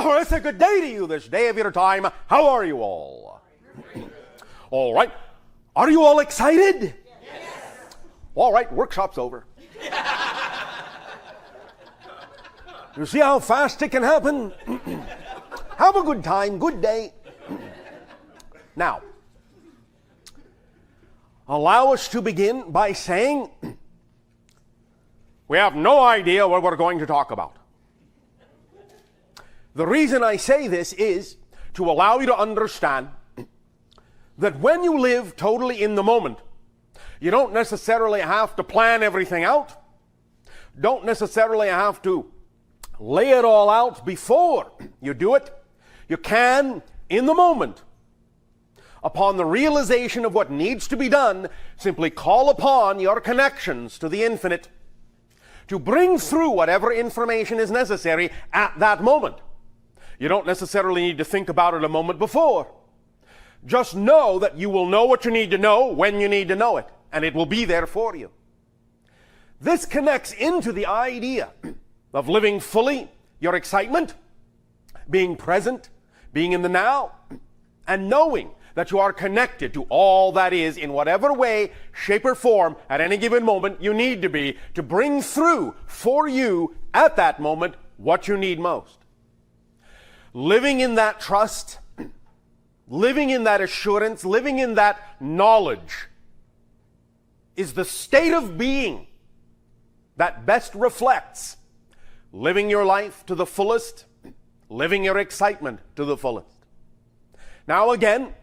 Bashar, it's a good day to you this day of your time. How are you all? All right. Are you all excited? Yes. All right, workshop's over. You see how fast it can happen? Have a good time, good day. Now, allow us to begin by saying we have no idea what we're going to talk about. The reason I say this is to allow you to understand that when you live totally in the moment, you don't necessarily have to plan everything out. Don't necessarily have to lay it all out before you do it. You can, in the moment, upon the realization of what needs to be done, simply call upon your connections to the infinite to bring through whatever information is necessary at that moment. You don't necessarily need to think about it a moment before. Just know that you will know what you need to know when you need to know it, and it will be there for you. This connects into the idea of living fully, your excitement, being present, being in the now, and knowing that you are connected to all that is in whatever way, shape, or form at any given moment you need to be to bring through for you at that moment what you need most. Living in that trust, living in that assurance, living in that knowledge is the state of being that best reflects living your life to the fullest, living your excitement to the fullest. Now again,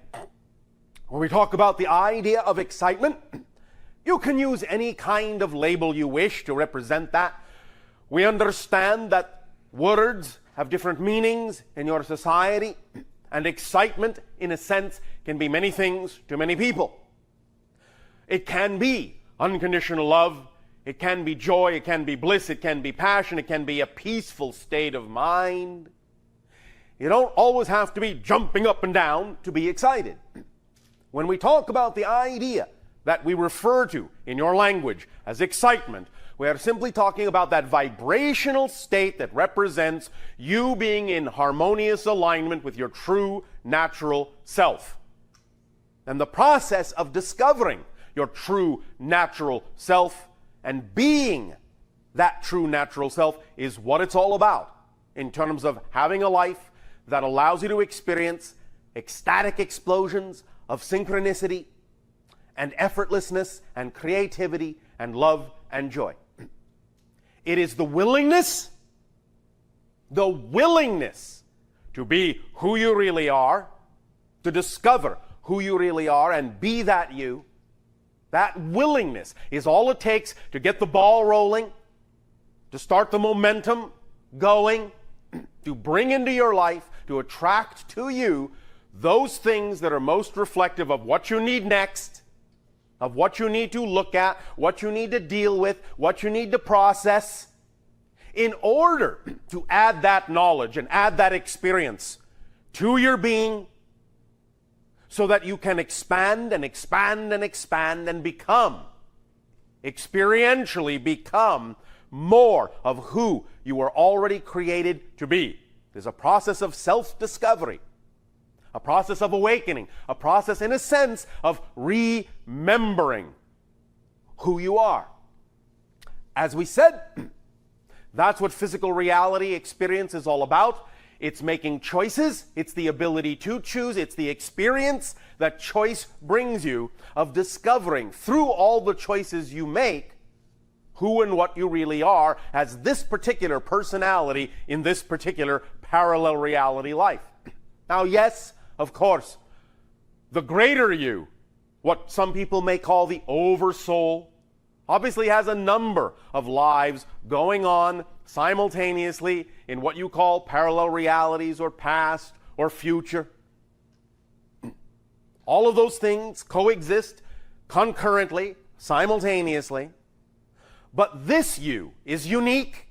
when we talk about the idea of excitement, you can use any kind of label you wish to represent that. We understand that words have different meanings in your society, and excitement, in a sense, can be many things to many people. It can be unconditional love, it can be joy, it can be bliss, it can be passion, it can be a peaceful state of mind. You don't always have to be jumping up and down to be excited. When we talk about the idea that we refer to in your language as excitement, we are simply talking about that vibrational state that represents you being in harmonious alignment with your true natural self. And the process of discovering your true natural self and being that true natural self is what it's all about in terms of having a life that allows you to experience ecstatic explosions of synchronicity and effortlessness and creativity and love and joy. It is the willingness to be who you really are, to discover who you really are and be that you. That willingness is all it takes to get the ball rolling, to start the momentum going, to bring into your life, to attract to you those things that are most reflective of what you need next, of what you need to look at, what you need to deal with, what you need to process, in order to add that knowledge and add that experience to your being so that you can expand and expand and expand and experientially become more of who you were already created to be. There's a process of self-discovery, a process of awakening, a process, in a sense, of remembering who you are. As we said, that's what physical reality experience is all about. It's making choices. It's the ability to choose. It's the experience that choice brings you of discovering through all the choices you make who and what you really are as this particular personality in this particular parallel reality life. Now, yes, of course, the greater you, what some people may call the oversoul, obviously has a number of lives going on simultaneously in what you call parallel realities or past or future. All of those things coexist concurrently, simultaneously. But this you is unique,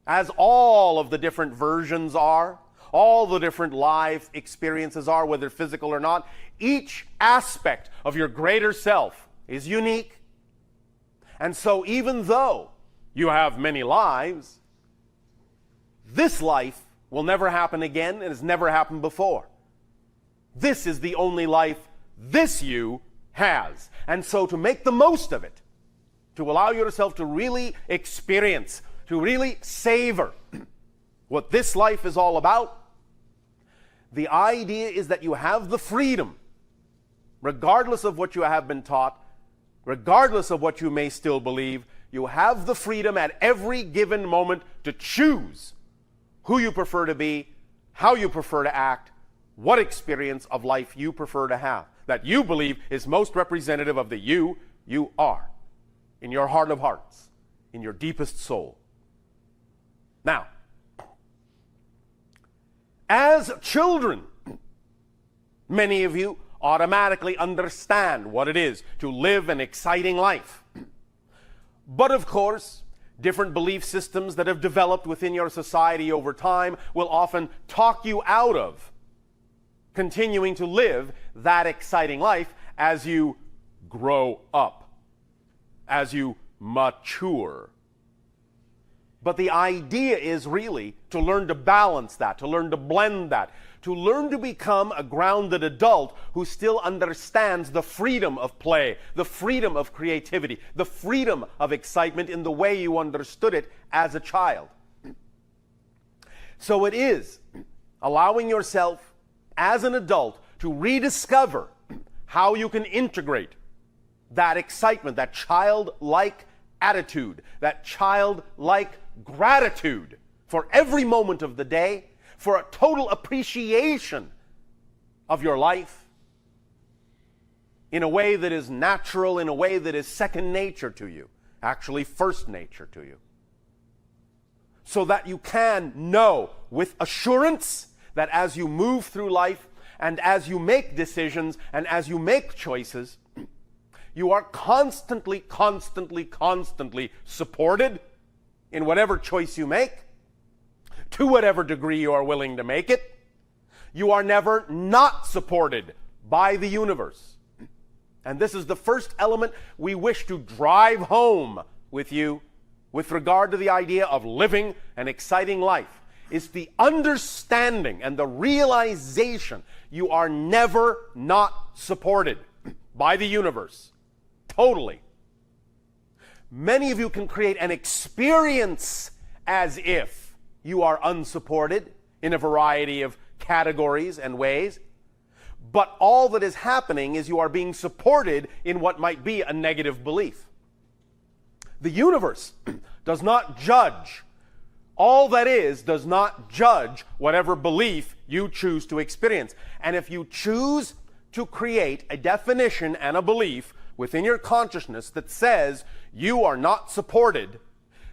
as all of the different versions are, all the different life experiences are, whether physical or not. Each aspect of your greater self is unique. And so even though you have many lives, this life will never happen again and has never happened before. This is the only life this you has. And so to make the most of it, to allow yourself to really experience, to really savor what this life is all about, the idea is that you have the freedom, regardless of what you have been taught, regardless of what you may still believe, you have the freedom at every given moment to choose who you prefer to be, how you prefer to act, what experience of life you prefer to have, that you believe is most representative of the you are, in your heart of hearts, in your deepest soul. Now, as children, many of you automatically understand what it is to live an exciting life. But of course, different belief systems that have developed within your society over time will often talk you out of continuing to live that exciting life as you grow up, as you mature. But the idea is really to learn to balance that, to learn to blend that, to learn to become a grounded adult who still understands the freedom of play, the freedom of creativity, the freedom of excitement in the way you understood it as a child. So it is allowing yourself as an adult to rediscover how you can integrate that excitement, that childlike attitude, that childlike gratitude for every moment of the day, for a total appreciation of your life in a way that is natural, in a way that is second nature to you, actually first nature to you. So that you can know with assurance that as you move through life and as you make decisions and as you make choices, you are constantly supported in whatever choice you make, to whatever degree you are willing to make it. You are never not supported by the universe. And this is the first element we wish to drive home with you with regard to the idea of living an exciting life. Is the understanding and the realization you are never not supported by the universe. Totally. Many of you can create an experience as if you are unsupported in a variety of categories and ways, but all that is happening is you are being supported in what might be a negative belief. The universe does not judge. All that is does not judge whatever belief you choose to experience. And if you choose to create a definition and a belief within your consciousness that says you are not supported,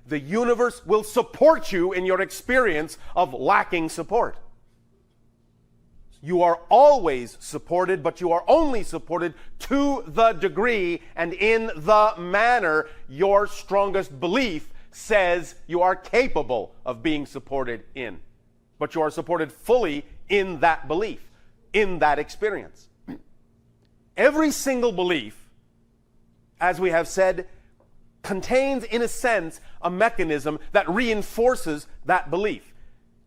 the universe will support you in your experience of lacking support. You are always supported, but you are only supported to the degree and in the manner your strongest belief says you are capable of being supported in. But you are supported fully in that belief, in that experience. Every single belief, as we have said, contains, in a sense, a mechanism that reinforces that belief.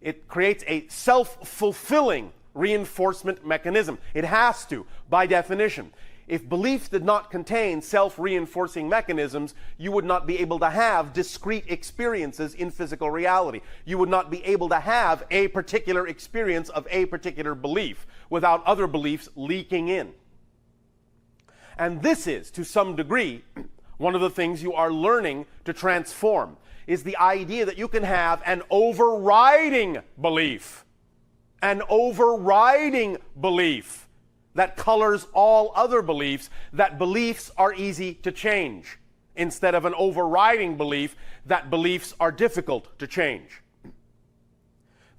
It creates a self-fulfilling reinforcement mechanism. It has to, by definition. If belief did not contain self-reinforcing mechanisms, you would not be able to have discrete experiences in physical reality. You would not be able to have a particular experience of a particular belief without other beliefs leaking in. And this is, to some degree, one of the things you are learning to transform, is the idea that you can have an overriding belief. An overriding belief that colors all other beliefs, that beliefs are easy to change, instead of an overriding belief that beliefs are difficult to change.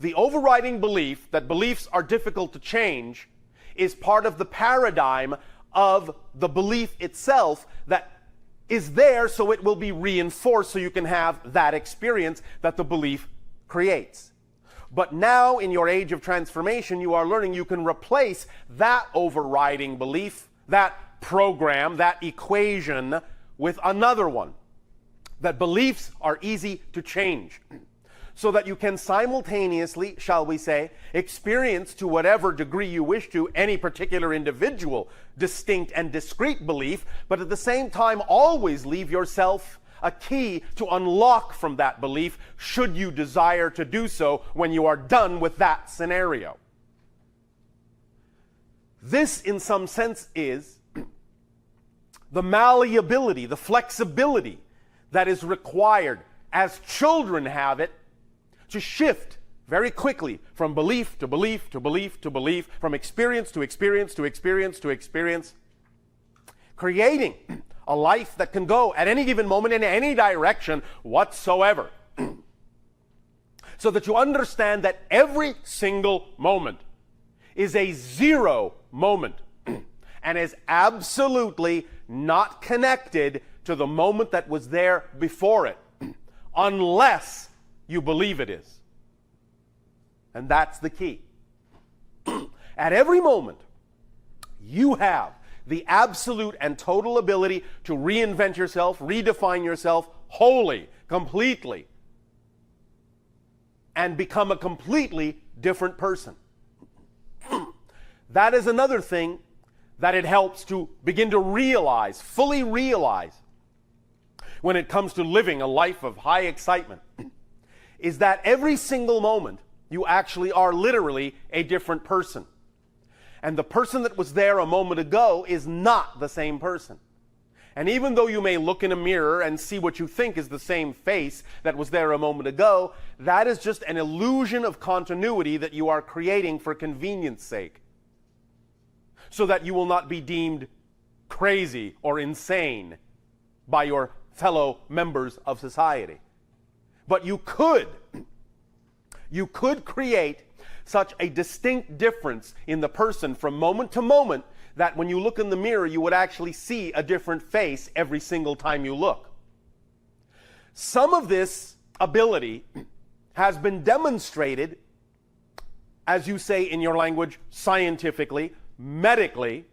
The overriding belief that beliefs are difficult to change is part of the paradigm of the belief itself that is there so it will be reinforced so you can have that experience that the belief creates. But now, in your age of transformation, you are learning you can replace that overriding belief, that program, that equation, with another one. That beliefs are easy to change. so that you can simultaneously, shall we say, experience to whatever degree you wish to any particular individual distinct and discrete belief, but at the same time always leave yourself a key to unlock from that belief should you desire to do so when you are done with that scenario. This, in some sense, is the malleability, the flexibility that is required as children have it to shift very quickly from belief to belief to belief to belief, from experience to experience to experience to experience, creating a life that can go at any given moment in any direction whatsoever. So that you understand that every single moment is a zero moment and is absolutely not connected to the moment that was there before it, unless you believe it is. And that's the key. At every moment, you have the absolute and total ability to reinvent yourself, redefine yourself wholly, completely, and become a completely different person. That is another thing that it helps to begin to realize, fully realize, when it comes to living a life of high excitement, is that every single moment you actually are literally a different person. And the person that was there a moment ago is not the same person. And even though you may look in a mirror and see what you think is the same face that was there a moment ago, that is just an illusion of continuity that you are creating for convenience sake, so that you will not be deemed crazy or insane by your fellow members of society. But you could create such a distinct difference in the person from moment to moment that when you look in the mirror, you would actually see a different face every single time you look. Some of this ability has been demonstrated, as you say in your language, scientifically, medically,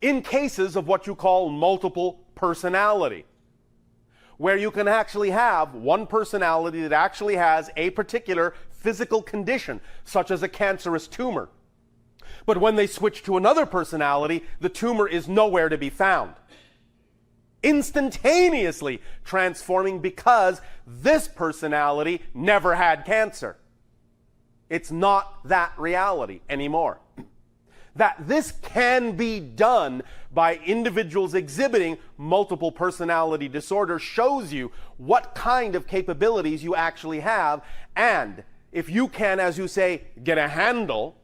in cases of what you call multiple personality, where you can actually have one personality that actually has a particular physical condition, such as a cancerous tumor. But when they switch to another personality, the tumor is nowhere to be found, instantaneously transforming because this personality never had cancer. It's not that reality anymore. That this can be done by individuals exhibiting multiple personality disorder shows you what kind of capabilities you actually have, and if you can, as you say, get a handle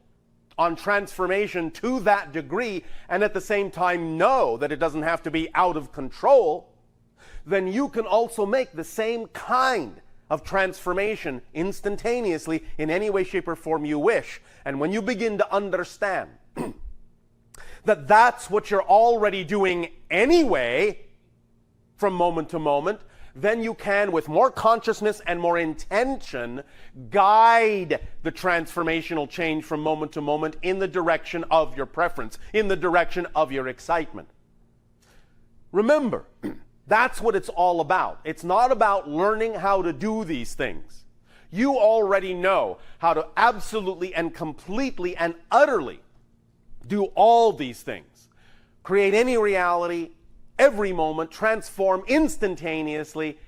on transformation to that degree, and at the same time know that it doesn't have to be out of control, then you can also make the same kind of transformation instantaneously in any way, shape, or form you wish. And when you begin to understand that that's what you're already doing anyway from moment to moment, then you can, with more consciousness and more intention, guide the transformational change from moment to moment in the direction of your preference, in the direction of your excitement. Remember, that's what it's all about. It's not about learning how to do these things. You already know how to absolutely and completely and utterly do all these things. Create any reality, every moment, transform instantaneously,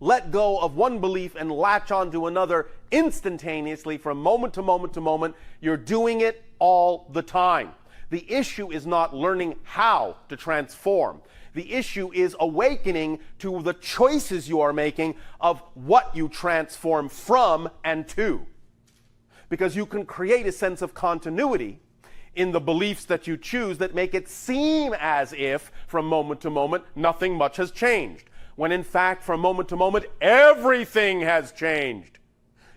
let go of one belief and latch onto another instantaneously from moment to moment to moment. You're doing it all the time. The issue is not learning how to transform. The issue is awakening to the choices you are making of what you transform from and to. Because you can create a sense of continuity in the beliefs that you choose that make it seem as if from moment to moment nothing much has changed, when in fact from moment to moment everything has changed.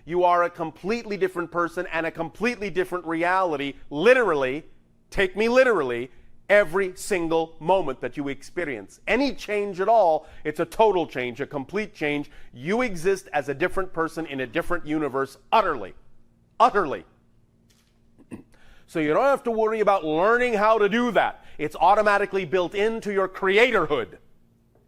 You are a completely different person and a completely different reality, literally, take me literally, every single moment that you experience. Any change at all, it's a total change, a complete change. You exist as a different person in a different universe, utterly. Utterly. So you don't have to worry about learning how to do that. It's automatically built into your creatorhood.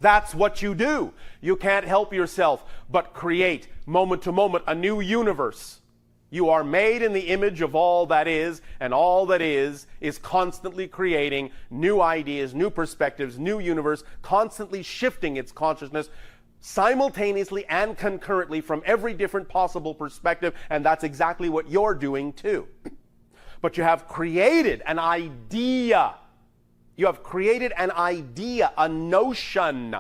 That's what you do. You can't help yourself but create moment to moment, a new universe. You are made in the image of all that is, and all that is constantly creating new ideas, new perspectives, new universe, constantly shifting its consciousness simultaneously and concurrently from every different possible perspective, and that's exactly what you're doing too. But you have created an idea. You have created an idea, a notion,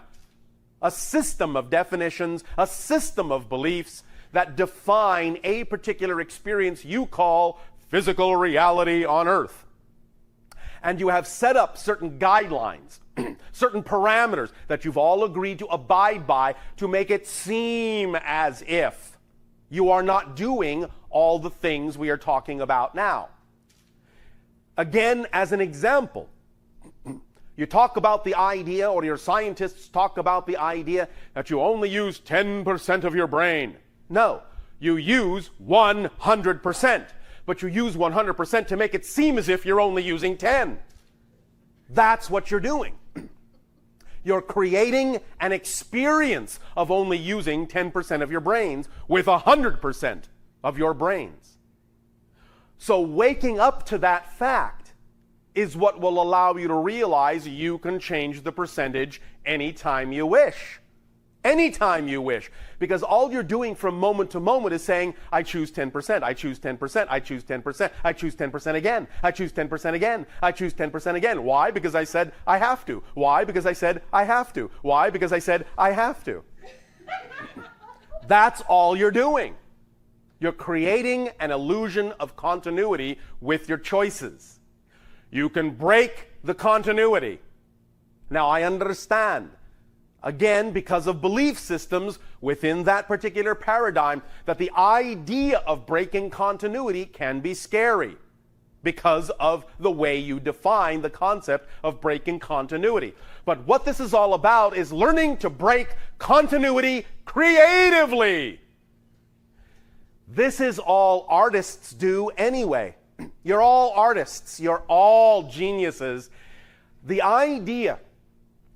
a system of definitions, a system of beliefs that define a particular experience you call physical reality on Earth. And you have set up certain guidelines, certain parameters that you've all agreed to abide by to make it seem as if you are not doing all the things we are talking about now. Again, as an example, you talk about the idea, or your scientists talk about the idea that you only use 10% of your brain. No, you use 100%, but you use 100% to make it seem as if you're only using 10. That's what you're doing. You're creating an experience of only using 10% of your brains with 100% of your brains. So waking up to that fact is what will allow you to realize you can change the percentage anytime you wish. Anytime you wish. Because all you're doing from moment to moment is saying, I choose 10%, I choose 10%, I choose 10%, I choose 10% again, I choose 10% again, I choose 10% again. Why? Because I said I have to. Why? Because I said I have to. Why? Because I said I have to. That's all you're doing. You're creating an illusion of continuity with your choices. You can break the continuity. Now, I understand, again, because of belief systems within that particular paradigm, that the idea of breaking continuity can be scary because of the way you define the concept of breaking continuity. But what this is all about is learning to break continuity creatively. This is all artists do anyway. You're all artists. You're all geniuses. The idea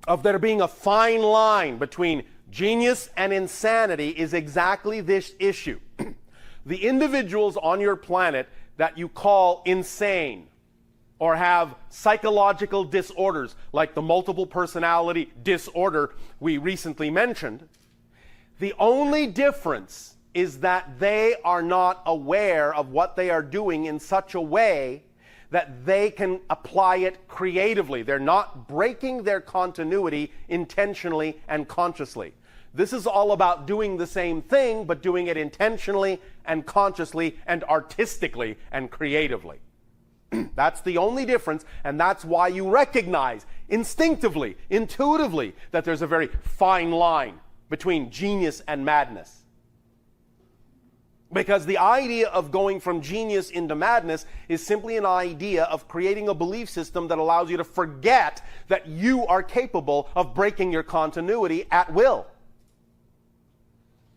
of there being a fine line between genius and insanity is exactly this issue. The individuals on your planet that you call insane or have psychological disorders like the multiple personality disorder we recently mentioned, the only difference is that they are not aware of what they are doing in such a way that they can apply it creatively. They're not breaking their continuity intentionally and consciously. This is all about doing the same thing, but doing it intentionally and consciously and artistically and creatively. That's the only difference, and that's why you recognize instinctively, intuitively, that there's a very fine line between genius and madness. Because the idea of going from genius into madness is simply an idea of creating a belief system that allows you to forget that you are capable of breaking your continuity at will.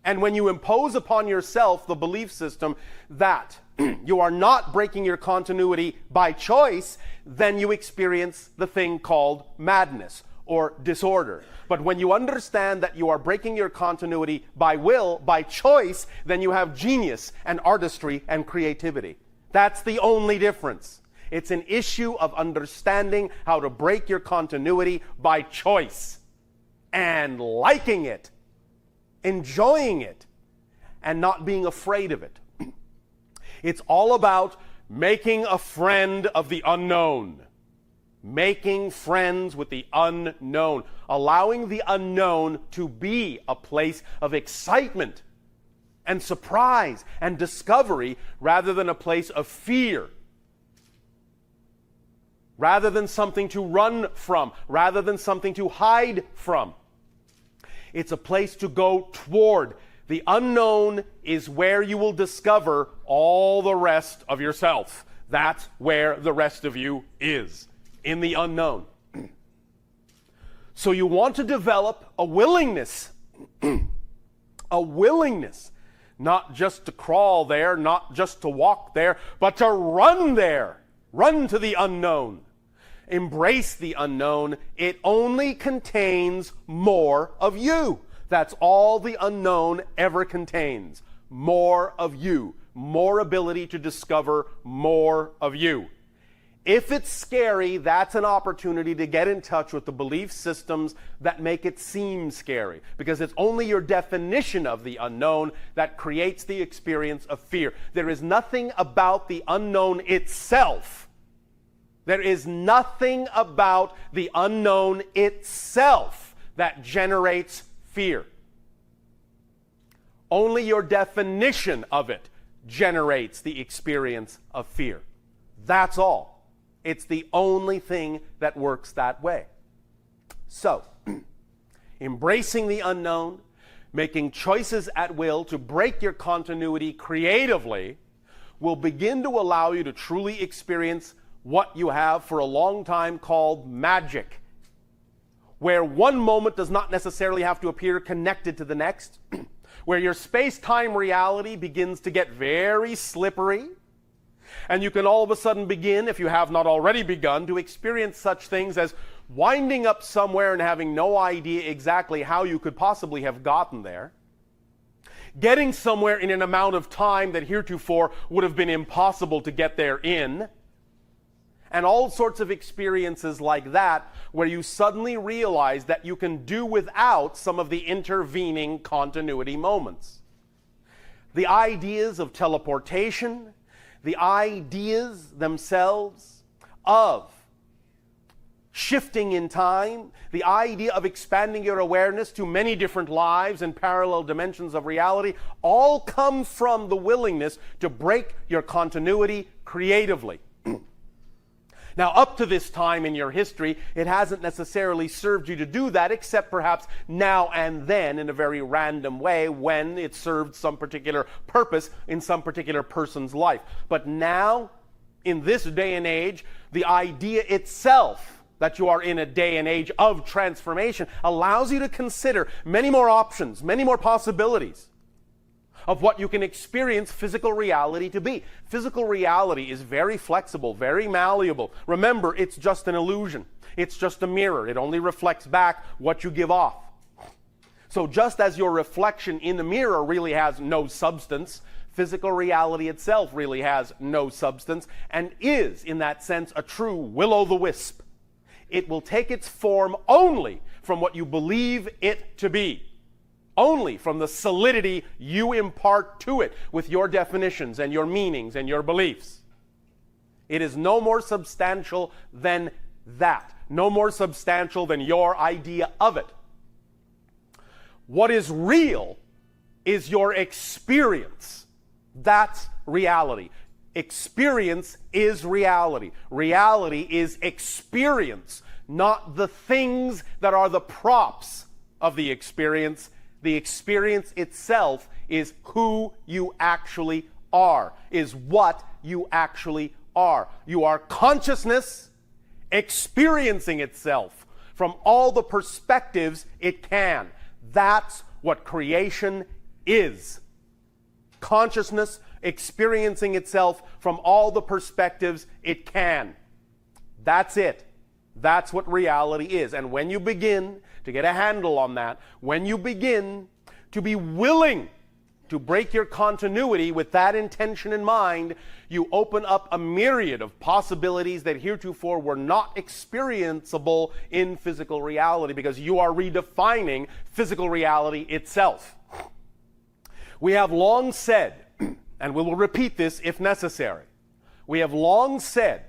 And when you impose upon yourself the belief system that you are not breaking your continuity by choice, then you experience the thing called madness or disorder. But when you understand that you are breaking your continuity by will, by choice, then you have genius and artistry and creativity. That's the only difference. It's an issue of understanding how to break your continuity by choice and liking it, enjoying it, and not being afraid of it. It's all about making a friend of the unknown. Making friends with the unknown, allowing the unknown to be a place of excitement and surprise and discovery rather than a place of fear, rather than something to run from, rather than something to hide from. It's a place to go toward. The unknown is where you will discover all the rest of yourself. That's where the rest of you is. In the unknown. So you want to develop a willingness, not just to crawl there, not just to walk there, but to run there, run to the unknown, embrace the unknown. It only contains more of you. That's all the unknown ever contains. More of you. More ability to discover more of you. If it's scary, that's an opportunity to get in touch with the belief systems that make it seem scary, because it's only your definition of the unknown that creates the experience of fear. There is nothing about the unknown itself. There is nothing about the unknown itself that generates fear. Only your definition of it generates the experience of fear. That's all. It's the only thing that works that way. So, embracing the unknown, making choices at will to break your continuity creatively, will begin to allow you to truly experience what you have for a long time called magic, where one moment does not necessarily have to appear connected to the next, where your space-time reality begins to get very slippery, and you can all of a sudden begin, if you have not already begun, to experience such things as winding up somewhere and having no idea exactly how you could possibly have gotten there, getting somewhere in an amount of time that heretofore would have been impossible to get there in, and all sorts of experiences like that where you suddenly realize that you can do without some of the intervening continuity moments. The ideas of teleportation, the ideas themselves of shifting in time, the idea of expanding your awareness to many different lives and parallel dimensions of reality, all come from the willingness to break your continuity creatively. Now, up to this time in your history, it hasn't necessarily served you to do that, except perhaps now and then in a very random way when it served some particular purpose in some particular person's life. But now, in this day and age, the idea itself that you are in a day and age of transformation allows you to consider many more options, many more possibilities of what you can experience physical reality to be. Physical reality is very flexible, very malleable. Remember, it's just an illusion. It's just a mirror. It only reflects back what you give off. So just as your reflection in the mirror really has no substance, physical reality itself really has no substance and is, in that sense, a true will-o'-the-wisp. It will take its form only from what you believe it to be. Only from the solidity you impart to it with your definitions and your meanings and your beliefs. It is no more substantial than that. No more substantial than your idea of it. What is real is your experience. That's reality. Experience is reality. Reality is experience, not the things that are the props of the experience. The experience itself is who you actually are, is what you actually are. You are consciousness experiencing itself from all the perspectives it can. That's what creation is. Consciousness experiencing itself from all the perspectives it can. That's it. That's what reality is. And when you begin to get a handle on that, when you begin to be willing to break your continuity with that intention in mind, you open up a myriad of possibilities that heretofore were not experienceable in physical reality, because you are redefining physical reality itself. We have long said, and we will repeat this if necessary, we have long said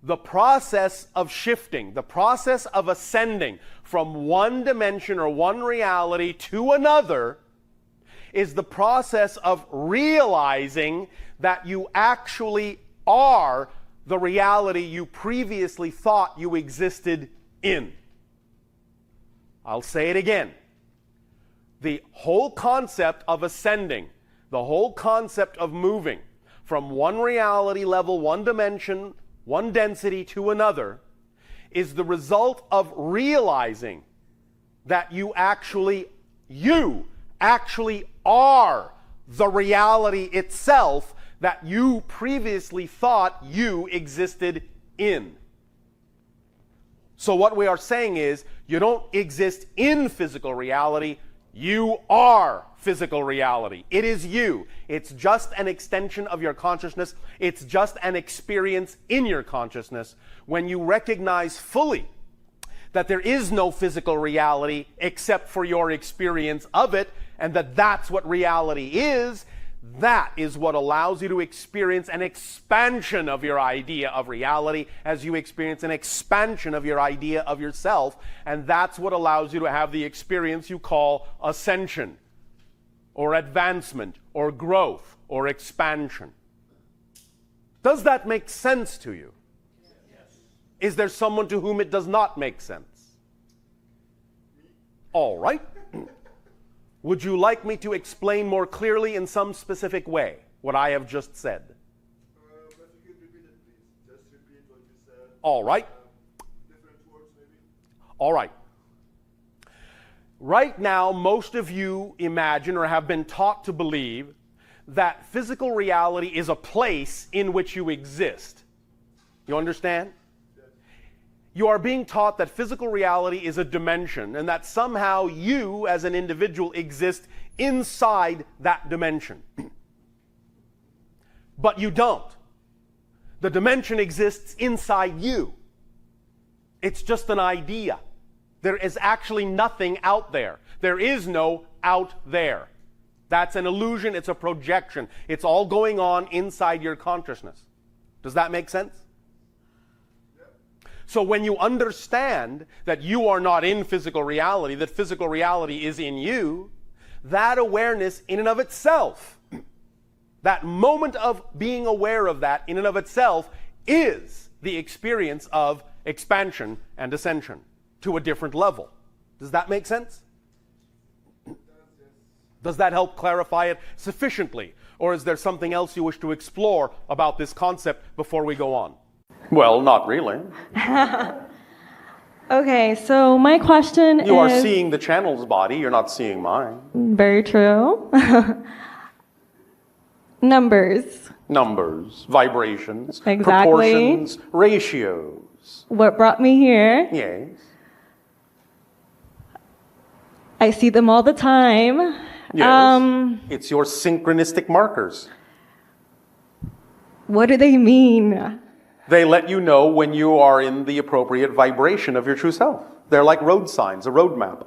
the process of shifting, the process of ascending from one dimension or one reality to another is the process of realizing that you actually are the reality you previously thought you existed in. I'll say it again. The whole concept of ascending, the whole concept of moving from one reality level, one dimension, one density to another, is the result of realizing that you actually are the reality itself that you previously thought you existed in. So what we are saying is, you don't exist in physical reality, You are physical reality. It is you. It's just an extension of your consciousness. It's just an experience in your consciousness. When you recognize fully that there is no physical reality except for your experience of it, and that that's what reality is, that is what allows you to experience an expansion of your idea of reality as you experience an expansion of your idea of yourself. And that's what allows you to have the experience you call ascension, or advancement, or growth, or expansion. Does that make sense to you? Yes. Is there someone to whom it does not make sense? All right. Would you like me to explain more clearly in some specific way what I have just said? But you can repeat it, please. Just repeat what you said. All right. Different words, maybe. All right. Right now, most of you imagine or have been taught to believe that physical reality is a place in which you exist. You understand? You are being taught that physical reality is a dimension and that somehow you as an individual exist inside that dimension. But you don't. The dimension exists inside you. It's just an idea. There is actually nothing out there. There is no out there. That's an illusion. It's a projection. It's all going on inside your consciousness. Does that make sense? So when you understand that you are not in physical reality, that physical reality is in you, that awareness in and of itself, that moment of being aware of that in and of itself is the experience of expansion and ascension to a different level. Does that make sense? Does that help clarify it sufficiently? Or is there something else you wish to explore about this concept before we go on? Well, not really. Okay, so my question is... You are seeing the channel's body, you're not seeing mine. Very true. Numbers. Numbers, vibrations, Exactly. proportions, ratios. What brought me here? Yes. I see them all the time. Yes. It's your synchronistic markers. What do they mean? They let you know when you are in the appropriate vibration of your true self. They're like road signs, a road map.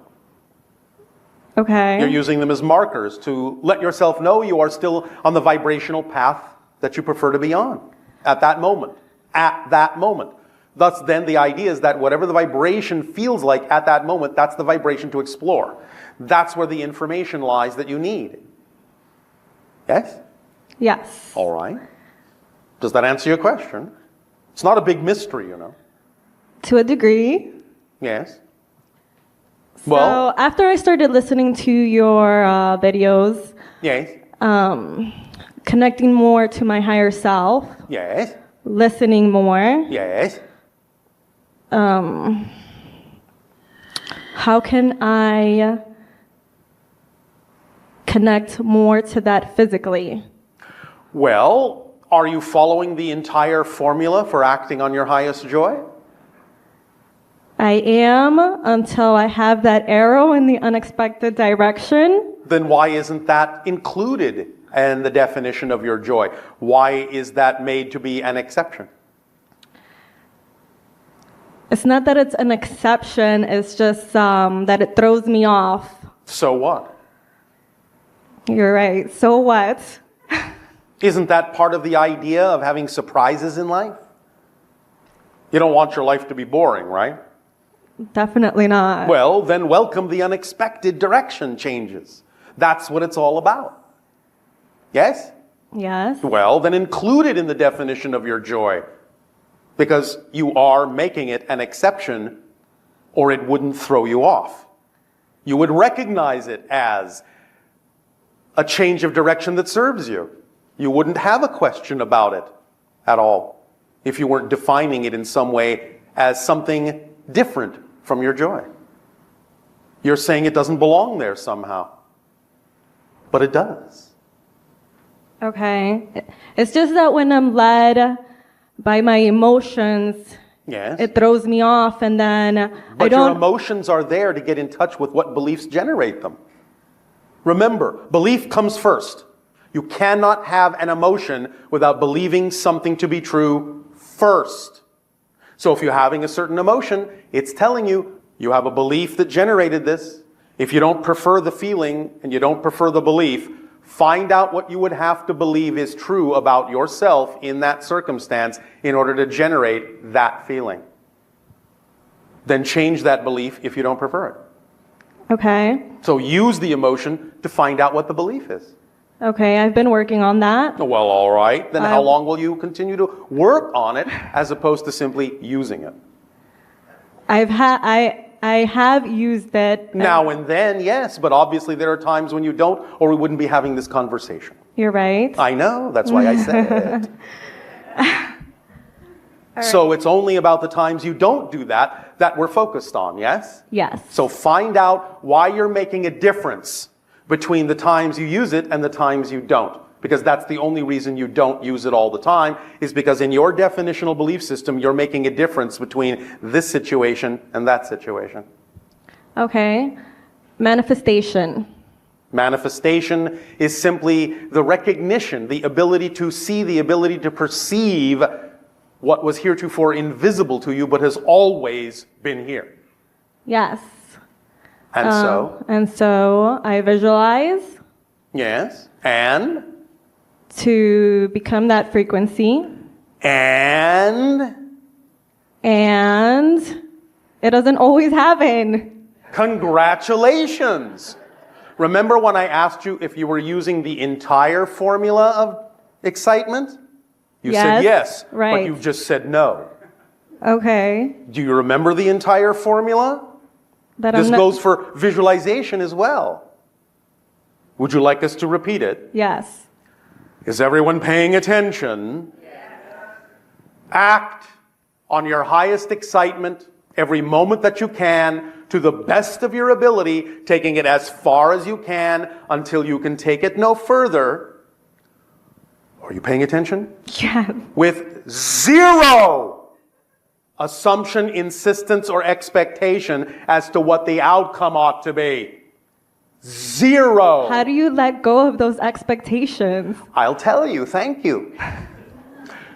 Okay. You're using them as markers to let yourself know you are still on the vibrational path that you prefer to be on at that moment. At that moment. Thus, then, the idea is that whatever the vibration feels like at that moment, that's the vibration to explore. That's where the information lies that you need. Yes? Yes. All right. Does that answer your question? It's not a big mystery, you know. To a degree. Yes. So after I started listening to your videos, Yes. Connecting more to my higher self, Yes. listening more, Yes. how can I connect more to that physically? Well, are you following the entire formula for acting on your highest joy? I am, until I have that arrow in the unexpected direction. Then why isn't that included in the definition of your joy? Why is that made to be an exception? It's not that it's an exception, it's just that it throws me off. So what? You're right. So what? Isn't that part of the idea of having surprises in life? You don't want your life to be boring, right? Definitely not. Well, then welcome the unexpected direction changes. That's what it's all about. Yes? Yes. Well, then include it in the definition of your joy, because you are making it an exception, or it wouldn't throw you off. You would recognize it as a change of direction that serves you. You wouldn't have a question about it at all if you weren't defining it in some way as something different from your joy. You're saying it doesn't belong there somehow, but it does. Okay. It's just that when I'm led by my emotions, Yes. it throws me off, and then But I don't... your emotions are there to get in touch with what beliefs generate them. Remember, belief comes first. You cannot have an emotion without believing something to be true first. So if you're having a certain emotion, it's telling you you have a belief that generated this. If you don't prefer the feeling and you don't prefer the belief, find out what you would have to believe is true about yourself in that circumstance in order to generate that feeling. Then change that belief if you don't prefer it. Okay. So use the emotion to find out what the belief is. Okay, I've been working on that. Well, all right. Then how long will you continue to work on it as opposed to simply using it? I have used it. Now and then, yes, but obviously there are times when you don't, or we wouldn't be having this conversation. You're right. I know, that's why I said it. So it's only about the times you don't do that we're focused on, yes? Yes. So find out why you're making a difference between the times you use it and the times you don't. Because that's the only reason you don't use it all the time, is because in your definitional belief system, you're making a difference between this situation and that situation. Okay. Manifestation. Manifestation is simply the recognition, the ability to see, the ability to perceive what was heretofore invisible to you, but has always been here. Yes. And so? And so I visualize. Yes. And? To become that frequency. And it doesn't always happen. Congratulations! Remember when I asked you if you were using the entire formula of excitement? You said yes, right. But you just said no. Okay. Do you remember the entire formula? This goes for visualization as well. Would you like us to repeat it? Yes. Is everyone paying attention? Yes. Act on your highest excitement every moment that you can to the best of your ability, taking it as far as you can until you can take it no further. Are you paying attention? Yeah. With zero assumption, insistence, or expectation as to what the outcome ought to be. Zero. How do you let go of those expectations? I'll tell you, thank you.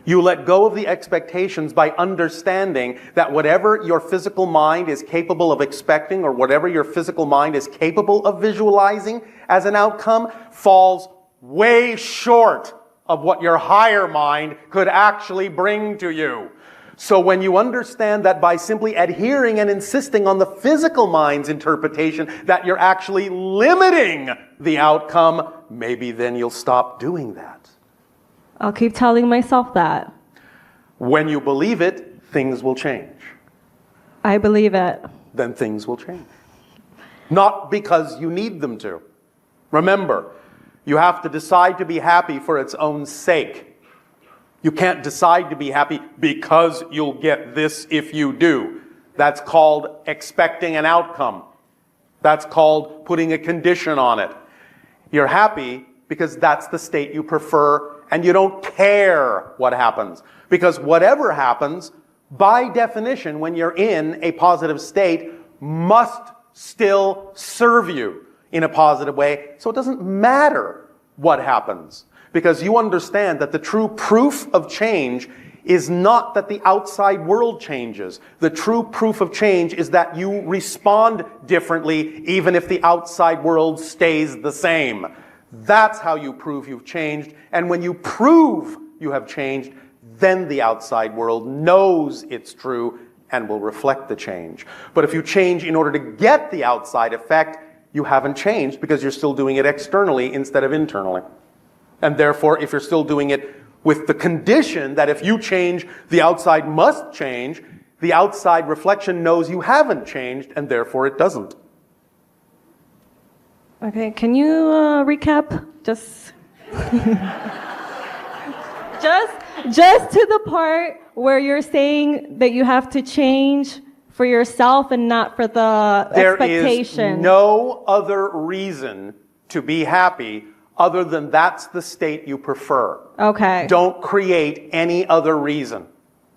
You let go of the expectations by understanding that whatever your physical mind is capable of expecting, or whatever your physical mind is capable of visualizing as an outcome, falls way short of what your higher mind could actually bring to you. So when you understand that by simply adhering and insisting on the physical mind's interpretation that you're actually limiting the outcome, maybe then you'll stop doing that. I'll keep telling myself that. When you believe it, things will change. I believe it. Then things will change. Not because you need them to. Remember, you have to decide to be happy for its own sake. You can't decide to be happy because you'll get this if you do. That's called expecting an outcome. That's called putting a condition on it. You're happy because that's the state you prefer, and you don't care what happens. Because whatever happens, by definition, when you're in a positive state, must still serve you in a positive way. So it doesn't matter what happens. Because you understand that the true proof of change is not that the outside world changes. The true proof of change is that you respond differently even if the outside world stays the same. That's how you prove you've changed. And when you prove you have changed, then the outside world knows it's true and will reflect the change. But if you change in order to get the outside effect, you haven't changed because you're still doing it externally instead of internally. And therefore, if you're still doing it with the condition that if you change, the outside must change, the outside reflection knows you haven't changed, and therefore it doesn't. Okay, can you recap? Just to the part where you're saying that you have to change for yourself and not for the expectation. There is no other reason to be happy other than that's the state you prefer. Okay. Don't create any other reason.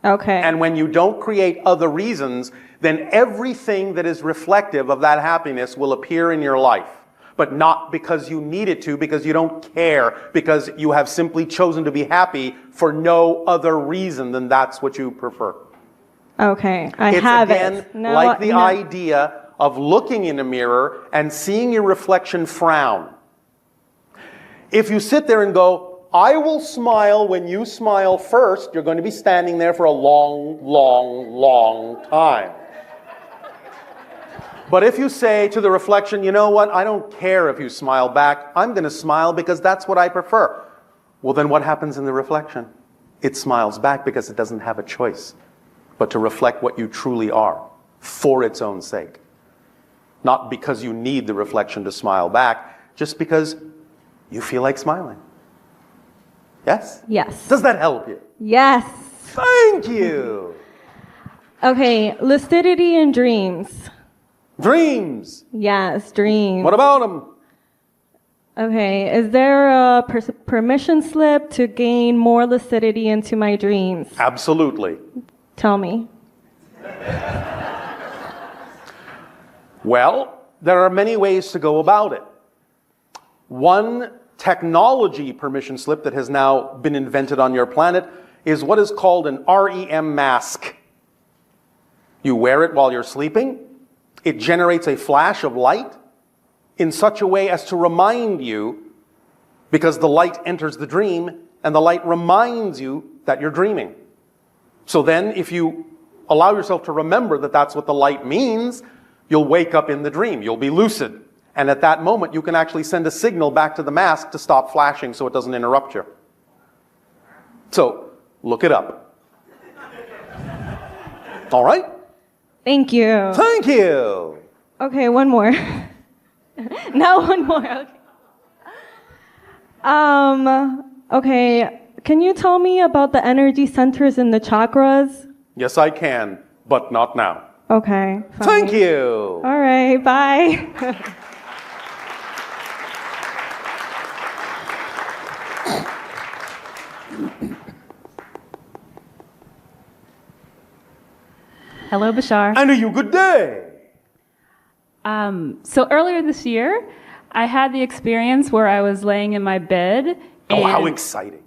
Okay. And when you don't create other reasons, then everything that is reflective of that happiness will appear in your life. but not because you need it to, because you don't care, because you have simply chosen to be happy for no other reason than that's what you prefer. Okay, I It's have again it. No, like the no. idea of looking in a mirror and seeing your reflection frown. If you sit there and go, I will smile when you smile first, you're going to be standing there for a long, long, long time. But if you say to the reflection, you know what, I don't care if you smile back, I'm going to smile because that's what I prefer. Well, then what happens in the reflection? It smiles back because it doesn't have a choice but to reflect what you truly are for its own sake. Not because you need the reflection to smile back, just because you feel like smiling. Yes? Yes. Does that help you? Yes. Thank you. Okay, lucidity and dreams. Dreams. Yes, dreams. What about them? Okay, is there a permission slip to gain more lucidity into my dreams? Absolutely. Tell me. Well, there are many ways to go about it. One technology permission slip that has now been invented on your planet is what is called an REM mask. You wear it while you're sleeping. It generates a flash of light in such a way as to remind you, because the light enters the dream and the light reminds you that you're dreaming. So then if you allow yourself to remember that that's what the light means, you'll wake up in the dream. You'll be lucid. And at that moment, you can actually send a signal back to the mask to stop flashing so it doesn't interrupt you. So, look it up. All right? Thank you. Thank you. Okay, one more. Now one more. Okay, can you tell me about the energy centers in the chakras? Yes, I can, but not now. Okay. Fine. Thank you. All right, bye. Hello, Bashar. And you good day. So earlier this year, I had the experience where I was laying in my bed Oh, how exciting.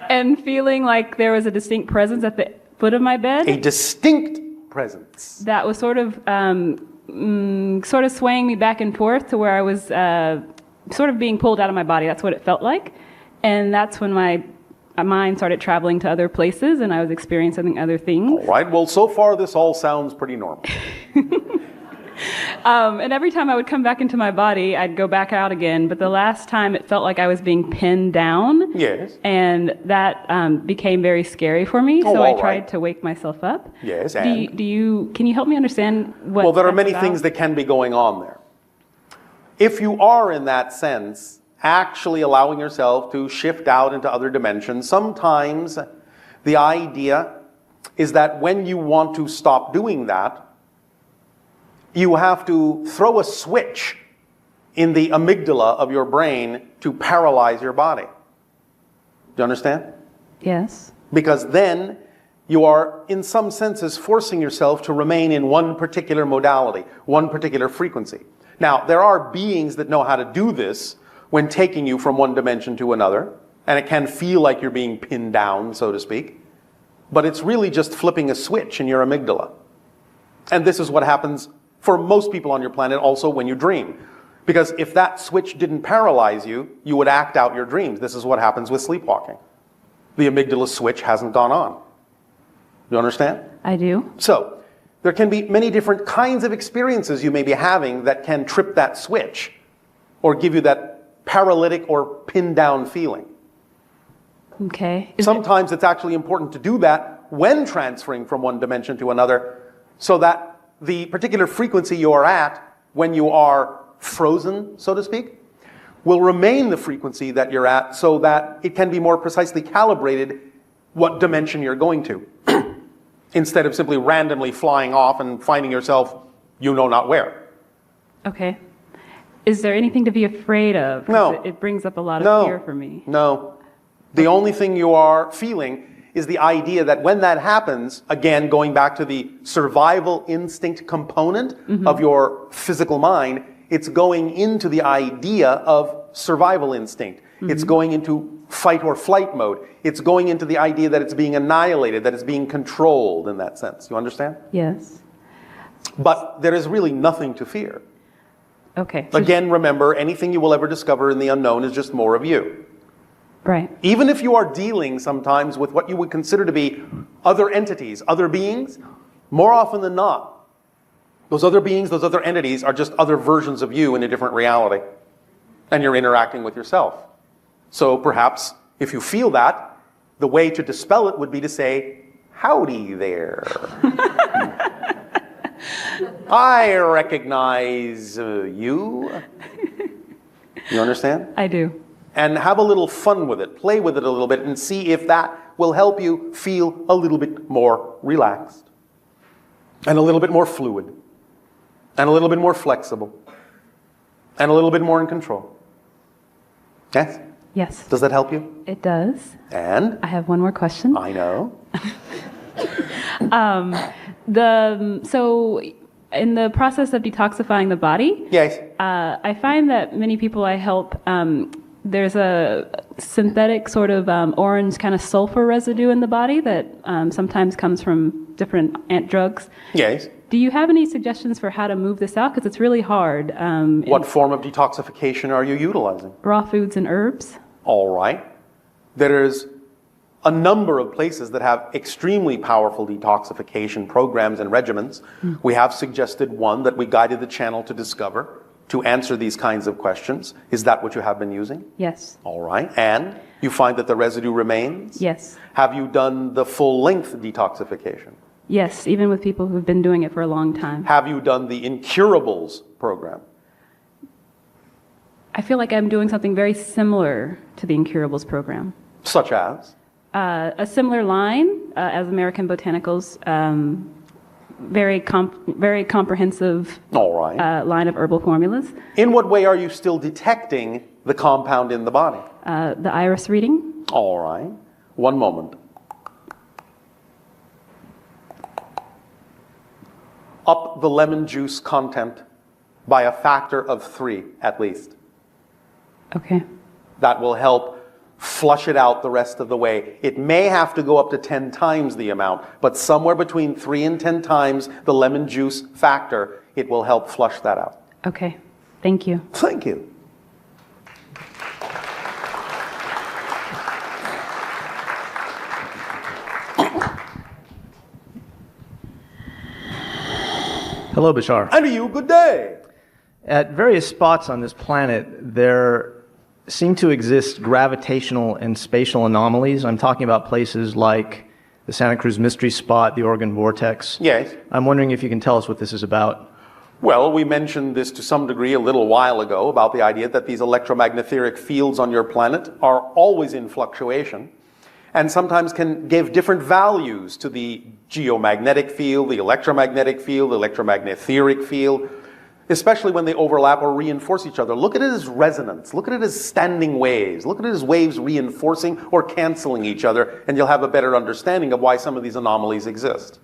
and feeling like there was a distinct presence at the foot of my bed A distinct presence. that was sort of swaying me back and forth to where I was sort of being pulled out of my body. That's what it felt like. And that's when my mind started traveling to other places and I was experiencing other things. All right, well, so far this all sounds pretty normal. And every time I would come back into my body, I'd go back out again. But the last time it felt like I was being pinned down. Yes. And that became very scary for me. Oh, So I all tried right. to wake myself up. Yes, Can and? you help me understand what Well, there are that's many about? things that can be going on there. If you are in that sense, actually allowing yourself to shift out into other dimensions, sometimes the idea is that when you want to stop doing that, you have to throw a switch in the amygdala of your brain to paralyze your body. Do you understand? Yes. Because then you are, in some senses, forcing yourself to remain in one particular modality, one particular frequency. Now, there are beings that know how to do this when taking you from one dimension to another, and it can feel like you're being pinned down, so to speak. But it's really just flipping a switch in your amygdala. And this is what happens for most people on your planet also when you dream. Because if that switch didn't paralyze you, you would act out your dreams. This is what happens with sleepwalking. The amygdala switch hasn't gone on. You understand? I do. So, there can be many different kinds of experiences you may be having that can trip that switch or give you that paralytic or pinned down feeling. Okay. Sometimes it's actually important to do that when transferring from one dimension to another so that the particular frequency you are at when you are frozen, so to speak, will remain the frequency that you're at so that it can be more precisely calibrated what dimension you're going to, instead of simply randomly flying off and finding yourself you know not where. Okay. Is there anything to be afraid of? 'Cause No. It brings up a lot No. of fear for me. No. The only thing you are feeling is the idea that when that happens, again, going back to the survival instinct component of your physical mind, it's going into the idea of survival instinct. It's going into fight or flight mode. It's going into the idea that it's being annihilated, that it's being controlled in that sense. You understand? Yes. But there is really nothing to fear. Okay. So Again, remember, anything you will ever discover in the unknown is just more of you. right. Even if you are dealing sometimes with what you would consider to be other entities, other beings, more often than not, those other beings, those other entities are just other versions of you in a different reality. And you're interacting with yourself. So perhaps if you feel that, the way to dispel it would be to say, howdy there. I recognize you. You understand? I do. And have a little fun with it. Play with it a little bit and see if that will help you feel a little bit more relaxed. And a little bit more fluid. And a little bit more flexible. And a little bit more in control. Yes? Yes. Does that help you? It does. And? I have one more question. I know. So in the process of detoxifying the body, Yes. I find that many people I help, there's a synthetic sort of orange kind of sulfur residue in the body that sometimes comes from different ant drugs. Yes. Do you have any suggestions for how to move this out? Because it's really hard. What form of detoxification are you utilizing? Raw foods and herbs. All right. There's a number of places that have extremely powerful detoxification programs and regimens. We have suggested one that we guided the channel to discover to answer these kinds of questions. Is that what you have been using? Yes. All right. And you find that the residue remains? Yes. Have Have you done the full-length detoxification? Yes, even with people who've been doing it for a long time. Have you done the incurables program? I feel like I'm doing something very similar to the Incurables program. Such as? A similar line as American Botanicals, very comprehensive All right. line of herbal formulas. In what way are you still detecting the compound in the body? The iris reading. All right. One moment. Up the lemon juice content by a factor of 3 at least. Okay. That will help flush it out the rest of the way. It may have to go up to 10 times the amount, but somewhere between 3 and 10 times the lemon juice factor, it will help flush that out. Okay. Thank you. Thank you. Hello, Bashar. And to you, good day. At various spots on this planet, there seem to exist gravitational and spatial anomalies. I'm talking about places like the Santa Cruz Mystery Spot, the Oregon Vortex. Yes. I'm wondering if you can tell us what this is about. Well, we mentioned this to some degree a little while ago about the idea that these electromagnetic fields on your planet are always in fluctuation and sometimes can give different values to the geomagnetic field, the electromagnetic field, especially when they overlap or reinforce each other. Look at it as resonance. Look at it as standing waves. Look at it as waves reinforcing or canceling each other, and you'll have a better understanding of why some of these anomalies exist.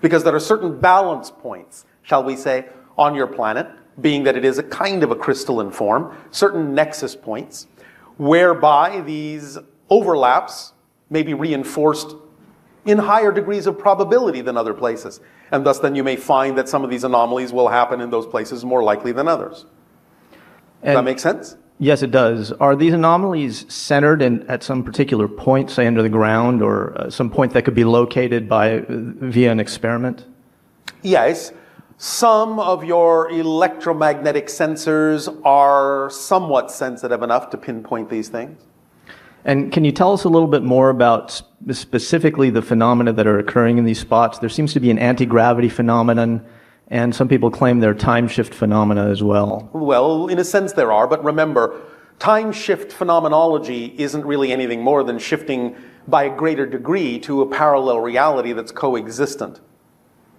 Because there are certain balance points, shall we say, on your planet, being that it is a kind of a crystalline form, certain nexus points, whereby these overlaps may be reinforced in higher degrees of probability than other places. And thus then you may find that some of these anomalies will happen in those places more likely than others. Does that make sense? Yes, it does. Are these anomalies centered at some particular point, say under the ground, or some point that could be located via an experiment? Yes. Some of your electromagnetic sensors are somewhat sensitive enough to pinpoint these things. And can you tell us a little bit more about specifically the phenomena that are occurring in these spots? There seems to be an anti-gravity phenomenon, and some people claim they're time shift phenomena as well. Well, in a sense there are, but remember, time shift phenomenology isn't really anything more than shifting by a greater degree to a parallel reality that's coexistent.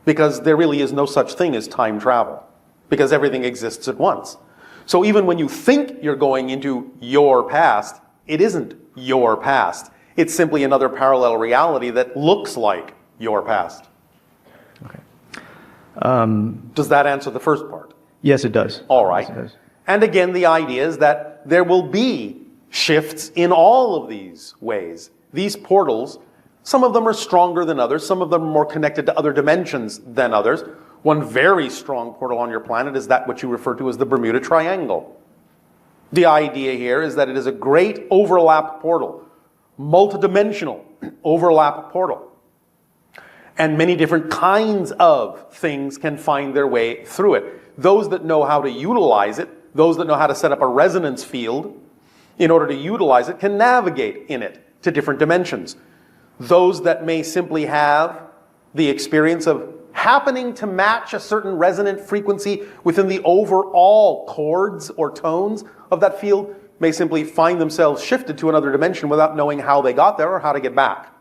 Because there really is no such thing as time travel, because everything exists at once. So even when you think you're going into your past, it isn't your past. It's simply another parallel reality that looks like your past. Okay. Does that answer the first part? Yes, it does. All right. Yes, it does. And again, the idea is that there will be shifts in all of these ways. These portals, some of them are stronger than others, some of them are more connected to other dimensions than others. One very strong portal on your planet is that which you refer to as the Bermuda Triangle. The idea here is that it is a great overlap portal, multidimensional overlap portal. And many different kinds of things can find their way through it. Those that know how to utilize it, those that know how to set up a resonance field in order to utilize it, can navigate in it to different dimensions. Those that may simply have the experience of happening to match a certain resonant frequency within the overall chords or tones of that field may simply find themselves shifted to another dimension without knowing how they got there or how to get back.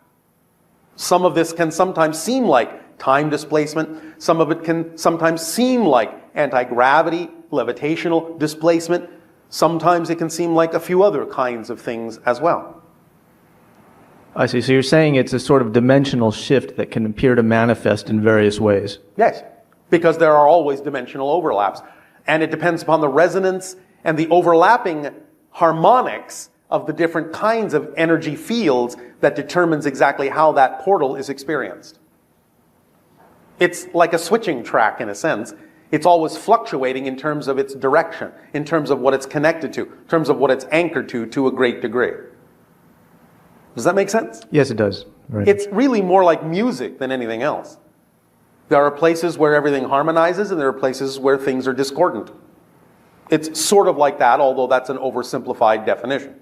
Some of this can sometimes seem like time displacement. Some of it can sometimes seem like anti-gravity, levitational displacement. Sometimes it can seem like a few other kinds of things as well. I see. So you're saying it's a sort of dimensional shift that can appear to manifest in various ways. Yes, because there are always dimensional overlaps. And it depends upon the resonance and the overlapping harmonics of the different kinds of energy fields that determines exactly how that portal is experienced. It's like a switching track in a sense. It's always fluctuating in terms of its direction, in terms of what it's connected to, in terms of what it's anchored to a great degree. Does that make sense? Yes, it does. Right. It's really more like music than anything else. There are places where everything harmonizes and there are places where things are discordant. It's sort of like that, although that's an oversimplified definition.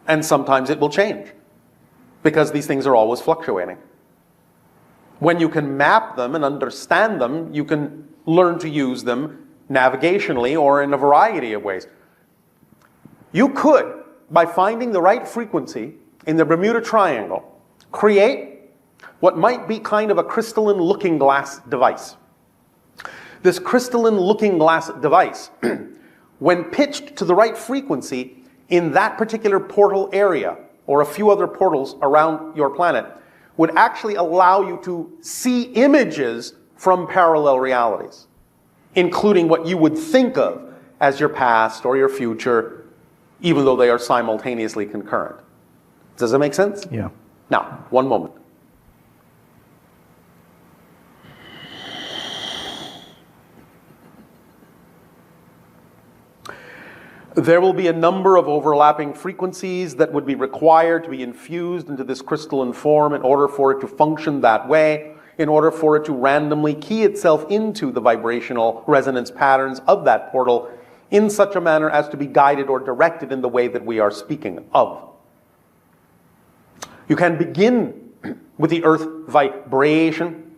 And sometimes it will change because these things are always fluctuating. When you can map them and understand them, you can learn to use them navigationally or in a variety of ways. You could, by finding the right frequency in the Bermuda Triangle, create what might be kind of a crystalline looking glass device. This crystalline looking glass device, when pitched to the right frequency in that particular portal area, or a few other portals around your planet, would actually allow you to see images from parallel realities, including what you would think of as your past or your future, even though they are simultaneously concurrent. Does that make sense? Yeah. Now, one moment. There will be a number of overlapping frequencies that would be required to be infused into this crystalline form in order for it to function that way, in order for it to randomly key itself into the vibrational resonance patterns of that portal in such a manner as to be guided or directed in the way that we are speaking of. You can begin with the earth vibration,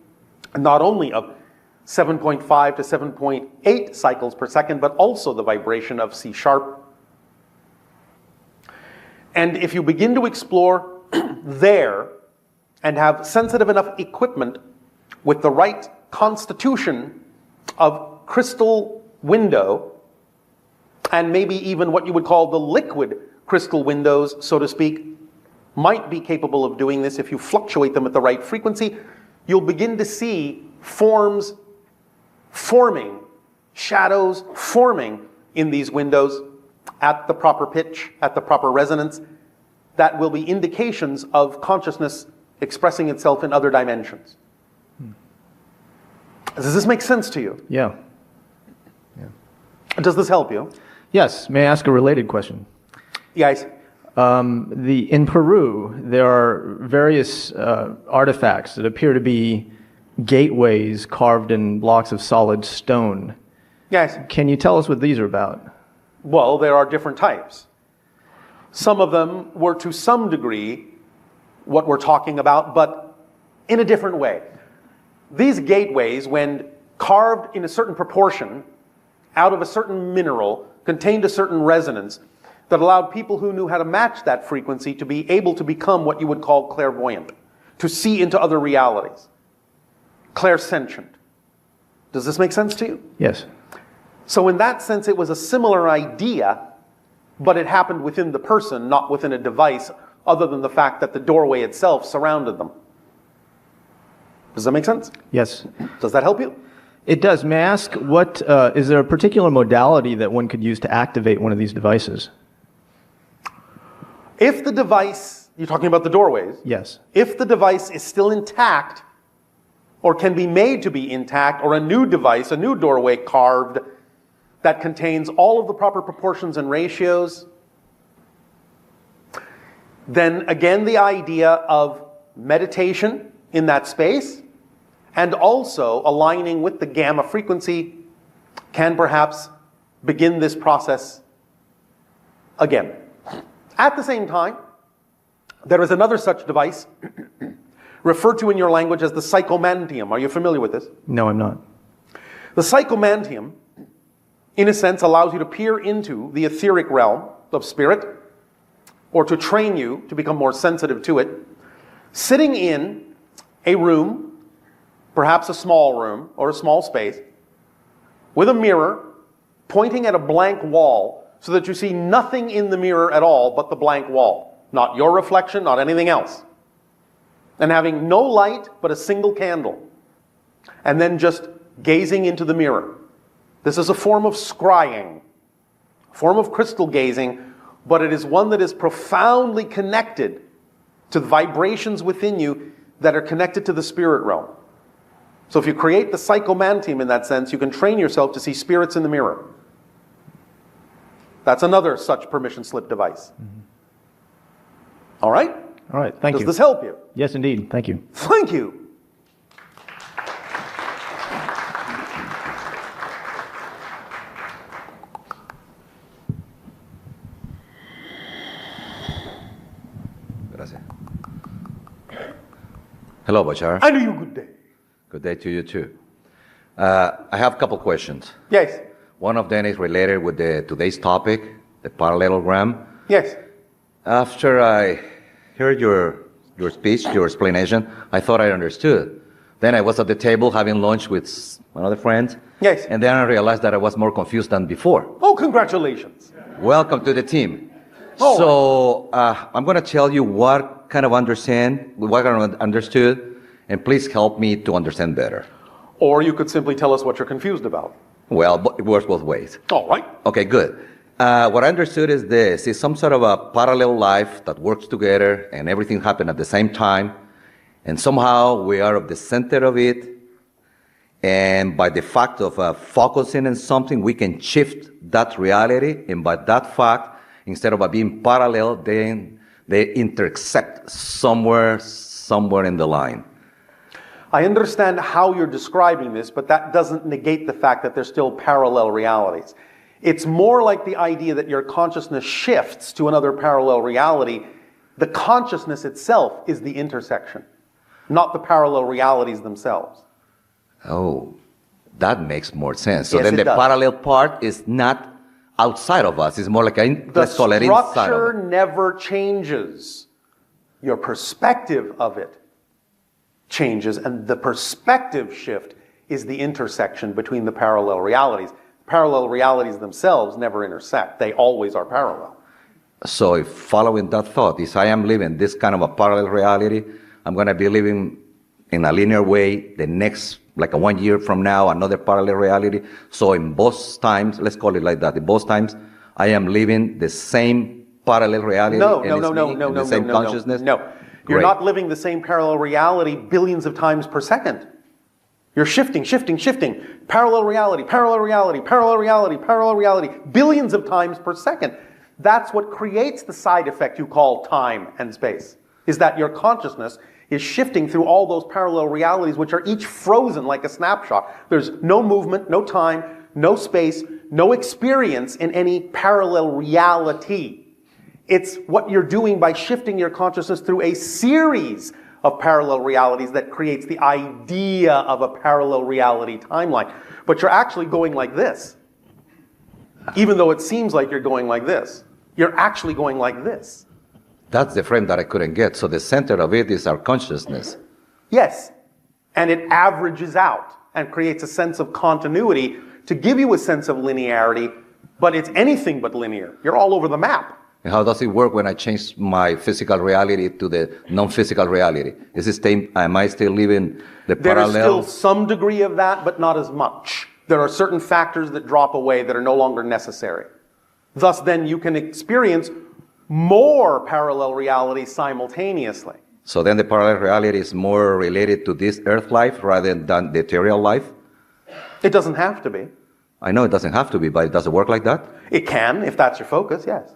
not only of 7.5 to 7.8 cycles per second, but also the vibration of C sharp. And if you begin to explore there and have sensitive enough equipment with the right constitution of crystal window, and maybe even what you would call the liquid crystal windows, so to speak, might be capable of doing this if you fluctuate them at the right frequency, you'll begin to see forms forming, shadows forming in these windows at the proper pitch, at the proper resonance, that will be indications of consciousness expressing itself in other dimensions. Does this make sense to you? Yeah. Does this help you? Yes. May I ask a related question? Yes. In Peru, there are various artifacts that appear to be gateways carved in blocks of solid stone. Yes. Can you tell us what these are about? Well, there are different types. Some of them were to some degree what we're talking about, but in a different way. These gateways, when carved in a certain proportion out of a certain mineral, contained a certain resonance that allowed people who knew how to match that frequency to be able to become what you would call clairvoyant, to see into other realities. Clairsentient. Does this make sense to you? Yes. So in that sense, it was a similar idea, but it happened within the person, not within a device, other than the fact that the doorway itself surrounded them. Does that make sense? Yes. Does that help you? It does. May I ask, what is there a particular modality that one could use to activate one of these devices? If the device, you're talking about the doorways? Yes. If the device is still intact, or can be made to be intact, or a new device, a new doorway carved that contains all of the proper proportions and ratios, then again the idea of meditation in that space and also aligning with the gamma frequency can perhaps begin this process again. At the same time, there is another such device referred to in your language as the psychomantium. Are you familiar with this? No, I'm not. The psychomantium, in a sense, allows you to peer into the etheric realm of spirit, or to train you to become more sensitive to it, sitting in a room, perhaps a small room or a small space, with a mirror pointing at a blank wall so that you see nothing in the mirror at all but the blank wall. Not your reflection, not anything else. And having no light but a single candle. And then just gazing into the mirror. This is a form of scrying, a form of crystal gazing, but it is one that is profoundly connected to the vibrations within you that are connected to the spirit realm. So if you create the psychomantium in that sense, you can train yourself to see spirits in the mirror. That's another such permission slip device. Mm-hmm. All right? All right, thank you. Does this help you? Yes, indeed. Thank you. Thank you. Gracias. Hello, Bashar. And you good day. Good day to you too. I have a couple questions. Yes. One of them is related with today's topic, the parallelogram. Yes. After I heard your speech, your explanation, I thought I understood. Then I was at the table having lunch with another friend. Yes. And then I realized that I was more confused than before. Oh, congratulations. Welcome to the team. Oh. So I'm going to tell you what kind of understood, and please help me to understand better. Or you could simply tell us what you're confused about. Well, it works both ways. All right. Okay, good. What I understood is this. It's some sort of a parallel life that works together and everything happens at the same time. And somehow we are at the center of it. And by the fact of focusing on something, we can shift that reality. And by that fact, instead of being parallel, then they intersect somewhere in the line. I understand how you're describing this, but that doesn't negate the fact that there's still parallel realities. It's more like the idea that your consciousness shifts to another parallel reality. The consciousness itself is the intersection, not the parallel realities themselves. Oh, that makes more sense. So Yes, then it the does. parallel part is not outside of us. It's more like let's call it The inside structure of it. never changes. Your perspective of it changes, and the perspective shift is the intersection between the parallel realities. Parallel realities themselves never intersect. They always are parallel. So if following that thought, if I am living this kind of a parallel reality, I'm going to be living in a linear way the next, like 1 year from now, another parallel reality. So in both times, let's call it like that, in both times, I am living the same parallel reality. No. The same consciousness. No. You're Great. not living the same parallel reality billions of times per second. You're shifting. Parallel reality, billions of times per second. That's what creates the side effect you call time and space, is that your consciousness is shifting through all those parallel realities, which are each frozen like a snapshot. There's no movement, no time, no space, no experience in any parallel reality. It's what you're doing by shifting your consciousness through a series of parallel realities that creates the idea of a parallel reality timeline. But you're actually going like this. Even though it seems like you're going like this. You're actually going like this. That's the frame that I couldn't get. So the center of it is our consciousness. Yes. And it averages out and creates a sense of continuity to give you a sense of linearity, but it's anything but linear. You're all over the map. And how does it work when I change my physical reality to the non-physical reality? Am I still living the There is parallel? still some degree of that, but not as much. There are certain factors that drop away that are no longer necessary. Thus, then, you can experience more parallel realities simultaneously. So then the parallel reality is more related to this earth life rather than the ethereal life? It doesn't have to be. I know it doesn't have to be, but does it work like that? It can, if that's your focus, yes.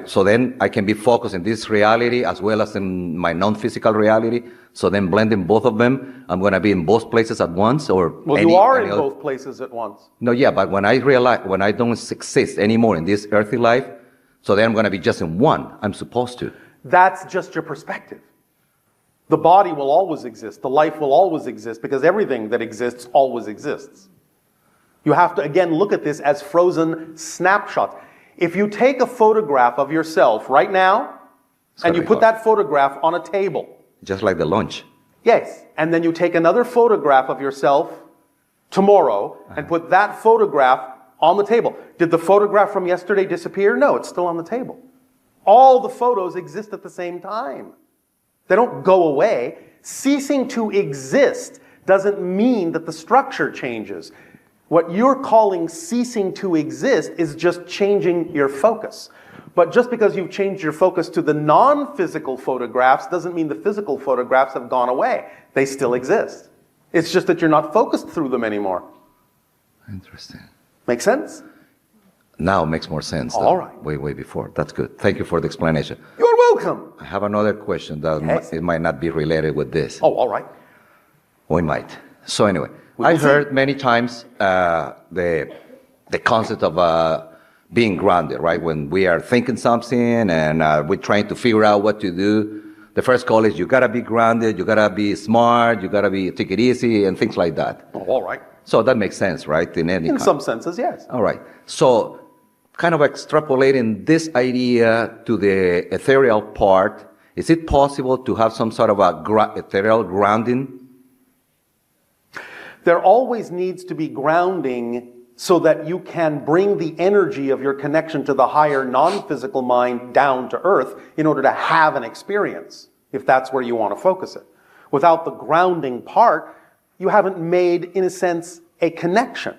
So then I can be focused in this reality as well as in my non-physical reality. So then blending both of them, I'm going to be in both places at once, or Well, you are in both places at once. No, yeah, but when I realize when I don't exist anymore in this earthly life, so then I'm going to be just in one. I'm supposed to. That's just your perspective. The body will always exist. The life will always exist because everything that exists always exists. You have to, again, look at this as frozen snapshots. If you take a photograph of yourself right now, and you put that photograph on a table. Just like the lunch. Yes. And then you take another photograph of yourself tomorrow and put that photograph on the table. Did the photograph from yesterday disappear? No, it's still on the table. All the photos exist at the same time. They don't go away. Ceasing to exist doesn't mean that the structure changes. What you're calling ceasing to exist is just changing your focus. But just because you've changed your focus to the non-physical photographs doesn't mean the physical photographs have gone away. They still exist. It's just that you're not focused through them anymore. Interesting. Make sense? Now it makes more sense. All right. Way before. That's good. Thank you for the explanation. You're welcome. I have another question that Yes. it might not be related with this. Oh, all right. Or it might. So anyway, We I will see. heard many times the concept of being grounded, right? When we are thinking something and we're trying to figure out what to do, the first call is you gotta be grounded, you gotta be smart, you gotta take it easy, and things like that. Oh, all right. So that makes sense, right? In some senses, yes. All right. So kind of extrapolating this idea to the ethereal part, is it possible to have some sort of a ethereal grounding? There always needs to be grounding so that you can bring the energy of your connection to the higher non-physical mind down to earth in order to have an experience, if that's where you want to focus it. Without the grounding part, you haven't made, in a sense, a connection.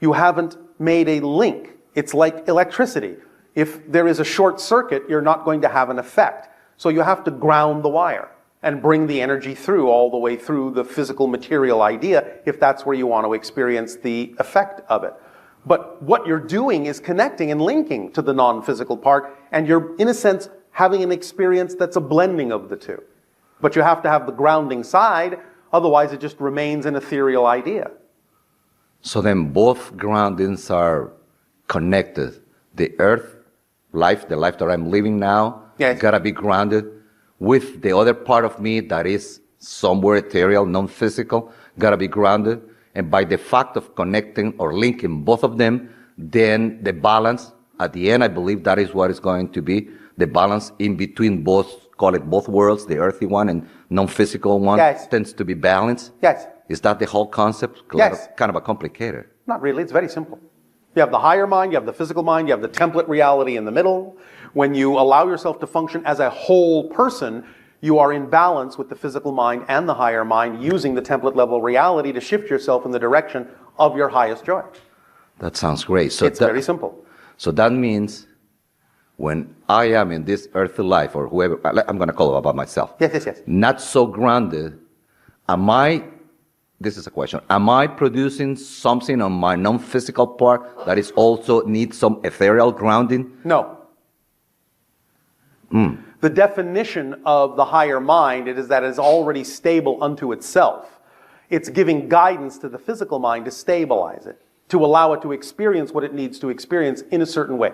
You haven't made a link. It's like electricity. If there is a short circuit, you're not going to have an effect. So you have to ground the wire and bring the energy through all the way through the physical material idea if that's where you want to experience the effect of it. But what you're doing is connecting and linking to the non-physical part, and you're, in a sense, having an experience that's a blending of the two. But you have to have the grounding side, otherwise it just remains an ethereal idea. So then both groundings are connected. The earth life, the life that I'm living now, Yes. gotta be grounded with the other part of me that is somewhere ethereal, non-physical, gotta be grounded. And by the fact of connecting or linking both of them, then the balance, at the end, I believe that is what is going to be, the balance in between both, call it both worlds, the earthy one and non-physical one, Yes. tends to be balanced. Yes. Is that the whole concept? Yes. Kind of a complicated. Not really, it's very simple. You have the higher mind, you have the physical mind, you have the template reality in the middle. When you allow yourself to function as a whole person, you are in balance with the physical mind and the higher mind, using the template level reality to shift yourself in the direction of your highest joy. That sounds great. So It's very simple. So that means when I am in this earthly life, or whoever, I'm going to call it about myself, Yes. not so grounded, this is a question, am I producing something on my non-physical part that is also needs some ethereal grounding? No. The definition of the higher mind is that it is already stable unto itself. It's giving guidance to the physical mind to stabilize it, to allow it to experience what it needs to experience in a certain way.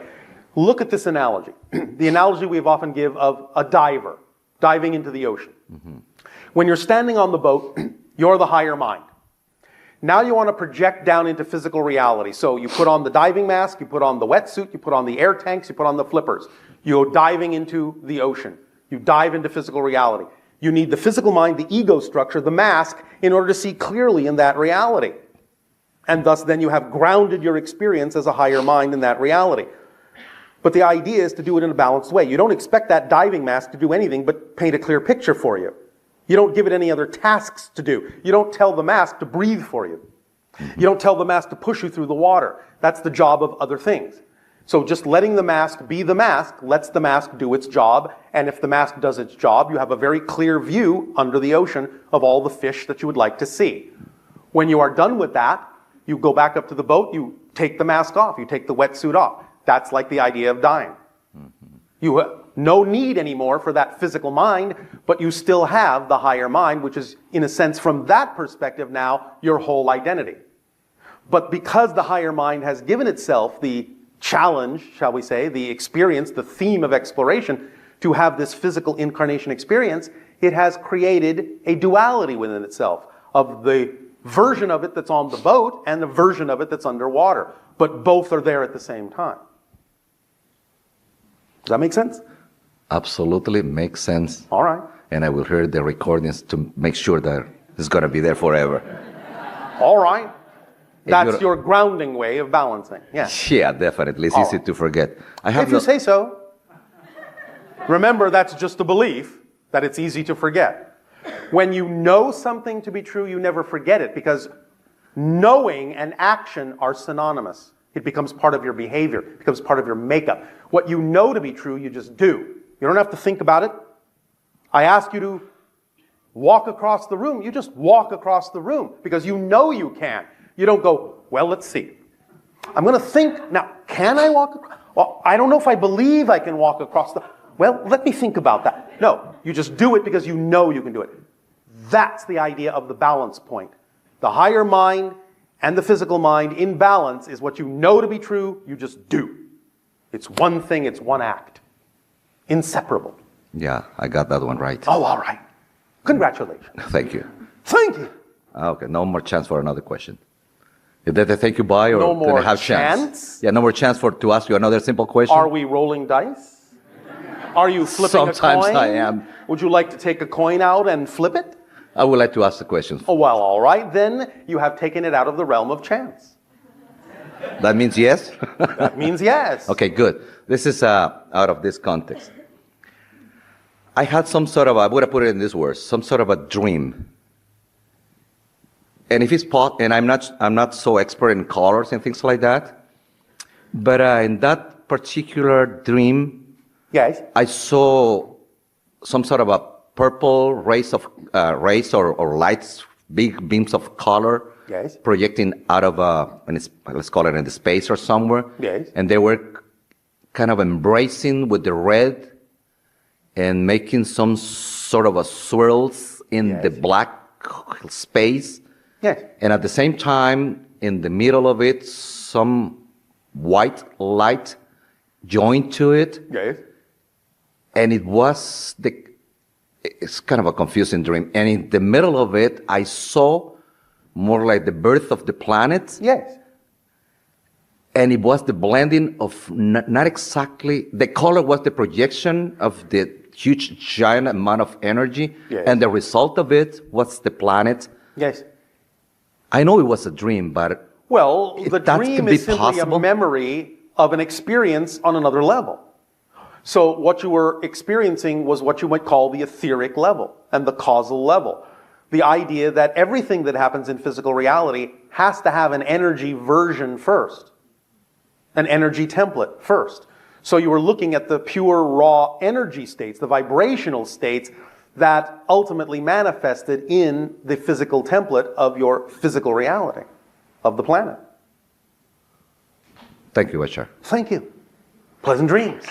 Look at this analogy. The analogy we've often give of a diver diving into the ocean. When you're standing on the boat, you're the higher mind. Now you want to project down into physical reality. So you put on the diving mask, you put on the wetsuit, you put on the air tanks, you put on the flippers. You go diving into the ocean. You dive into physical reality. You need the physical mind, the ego structure, the mask, in order to see clearly in that reality. And thus then you have grounded your experience as a higher mind in that reality. But the idea is to do it in a balanced way. You don't expect that diving mask to do anything but paint a clear picture for you. You don't give it any other tasks to do. You don't tell the mask to breathe for you. You don't tell the mask to push you through the water. That's the job of other things. So just letting the mask be the mask lets the mask do its job, and if the mask does its job, you have a very clear view under the ocean of all the fish that you would like to see. When you are done with that, you go back up to the boat, you take the mask off, you take the wetsuit off. That's like the idea of dying. You have no need anymore for that physical mind, but you still have the higher mind, which is, in a sense, from that perspective now, your whole identity. But because the higher mind has given itself the challenge, shall we say, the experience, the theme of exploration, to have this physical incarnation experience, it has created a duality within itself of the version of it that's on the boat and the version of it that's underwater. But both are there at the same time. Does that make sense? Absolutely makes sense. All right. And I will hear the recordings to make sure that it's going to be there forever. All right. That's you're- your grounding way of balancing. Yeah. Yeah, definitely. It's easy to forget. I have If you say so. Remember, that's just a belief that it's easy to forget. When you know something to be true, you never forget it, because knowing and action are synonymous. It becomes part of your behavior. It becomes part of your makeup. What you know to be true, you just do. You don't have to think about it. I ask you to walk across the room. You just walk across the room because you know you can. You don't go, well, let's see. I'm going to think, now, can I walk across? Well, I don't know if I believe I can walk across the... Well, let me think about that. No, you just do it because you know you can do it. That's the idea of the balance point. The higher mind and the physical mind in balance is what you know to be true, you just do. It's one thing, it's one act. Inseparable. Yeah, I got that one right. Oh, all right. Congratulations. Thank you. Thank you. Okay, no more chance for another question. Is that a thank you bye, or No can I more have chance? Yeah, no more chance to ask you another simple question. Are we rolling dice? Are you flipping a coin? Sometimes I am. Would you like to take a coin out and flip it? I would like to ask the question. Oh, well, all right. Then you have taken it out of the realm of chance. That means yes? That means yes. Okay, good. This is out of this context. I had some sort of, I would have put it in these words, some sort of a dream. And if it's and I'm not so expert in colors and things like that, but in that particular dream, Yes. I saw some sort of a purple rays or lights, big beams of color, Yes. projecting out of let's call it in the space or somewhere. Yes. And they were kind of embracing with the red and making some sort of a swirls in the black space. Yes. And at the same time, in the middle of it, some white light joined to it. Yes. And it's kind of a confusing dream. And in the middle of it, I saw more like the birth of the planet. Yes. And it was the blending of not exactly, the color was the projection of the huge, giant amount of energy. Yes. And the result of it was the planet. Yes. I know it was a dream, but Well, the that dream can be is simply possible. a memory of an experience on another level. So what you were experiencing was what you might call the etheric level and the causal level. The idea that everything that happens in physical reality has to have an energy version first, an energy template first. So you were looking at the pure raw energy states, the vibrational states that ultimately manifested in the physical template of your physical reality, of the planet. thank you, Bashar. Thank you. Pleasant dreams.